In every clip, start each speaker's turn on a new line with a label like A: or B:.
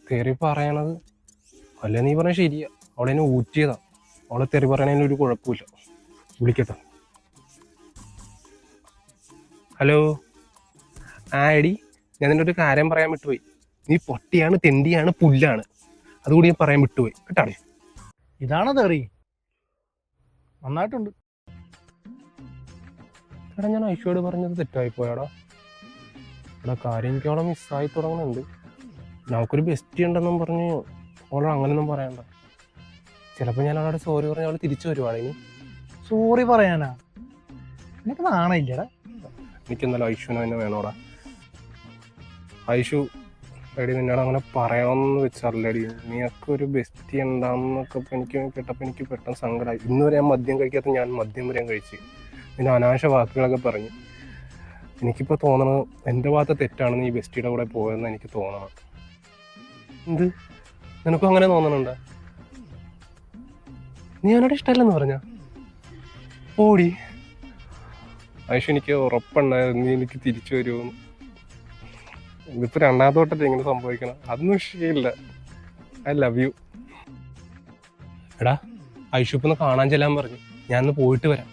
A: തെറി പറയണത് അല്ല, നീ പറഞ്ഞ ശരിയാ. അവളെ എന്നെ ഊറ്റിയതാ. അവളെ തെറി പറയണതിന് ഒരു കുഴപ്പമില്ല. വിളിക്കട്ടെ. ഹലോ. എടി, ഞാൻ നിന്റെ ഒരു കാര്യം പറയാൻ വിട്ടുപോയി. നീ പൊട്ടിയാണ്, തെണ്ടിയാണ്, പുല്ലാണ്. അതുകൂടി ഞാൻ പറയാൻ വിട്ടുപോയി കേട്ടാടേ.
B: ഇതാണോ തെറി? നന്നായിട്ടുണ്ട്.
A: എടാ, ഞാൻ ഐഷോട് പറഞ്ഞത് തെറ്റായി പോയാടാ. എടാ, കാര്യം എനിക്ക് അവളെ മിസ്സായി തുടങ്ങുന്നുണ്ട്. നമുക്കൊരു ബെസ്റ്റ് ഉണ്ടെന്നും പറഞ്ഞ് അവളോട് അങ്ങനെയൊന്നും പറയണ്ട. ചിലപ്പോൾ ഞാൻ അവളോട് സോറി പറഞ്ഞ് അവൾ തിരിച്ചു വരുവാണ്. ഇനി
B: സോറി പറയാനാ? നിനക്ക് നാണയില്ലടാ.
A: എനിക്കെന്നാലും ഐഷുവിനെ തന്നെ വേണോടാ. ഐഷു, എടി നിന്നോട് അങ്ങനെ പറയണമെന്ന് വെച്ചല്ലേടി. നീയൊക്കെ ബെസ്റ്റി ഉണ്ടാന്നൊക്കെ എനിക്ക് കേട്ടപ്പോൾ എനിക്ക് പെട്ടെന്ന് സങ്കടമായി. ഇന്ന് വരെ ഞാൻ മദ്യം കഴിക്കാത്ത ഞാൻ മദ്യം വരെയും കഴിച്ച്. പിന്നെ അനാവശ്യ വാക്കുകളൊക്കെ പറഞ്ഞു. എനിക്കിപ്പോൾ തോന്നണത് എൻ്റെ ഭാഗത്ത് തെറ്റാണെന്ന് ഈ ബെസ്റ്റിയുടെ കൂടെ പോയെന്ന് എനിക്ക് തോന്നണം. എന്ത്, നിനക്കും അങ്ങനെ തോന്നണുണ്ടോ? നീ അവനോട് ഇഷ്ടമല്ലെന്ന് പറഞ്ഞ ഓടി. ഐഷു, എനിക്ക് ഉറപ്പുണ്ടായിരുന്നു നീ എനിക്ക് തിരിച്ചു വരുമെന്ന്. ഇതിപ്പോൾ രണ്ടാമത്തെ തൊട്ടല്ലേ ഇങ്ങനെ സംഭവിക്കണം. അതൊന്നും വിഷയമില്ല. I love you. എടാ, ഐഷു ഇപ്പൊന്ന് കാണാൻ ചെല്ലാൻ പറഞ്ഞു. ഞാനൊന്ന് പോയിട്ട് വരാം.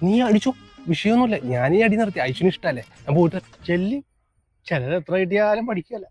A: നീ അടിച്ചോ, വിഷയമൊന്നുമില്ല. ഞാൻ ഈ അടി നിർത്തി. ഐഷുവിന് ഇഷ്ടമല്ലേ, ഞാൻ പോയിട്ട്
B: ചെല്ലി. ചിലർ എത്ര കിട്ടിയാലും പഠിക്കല്ല.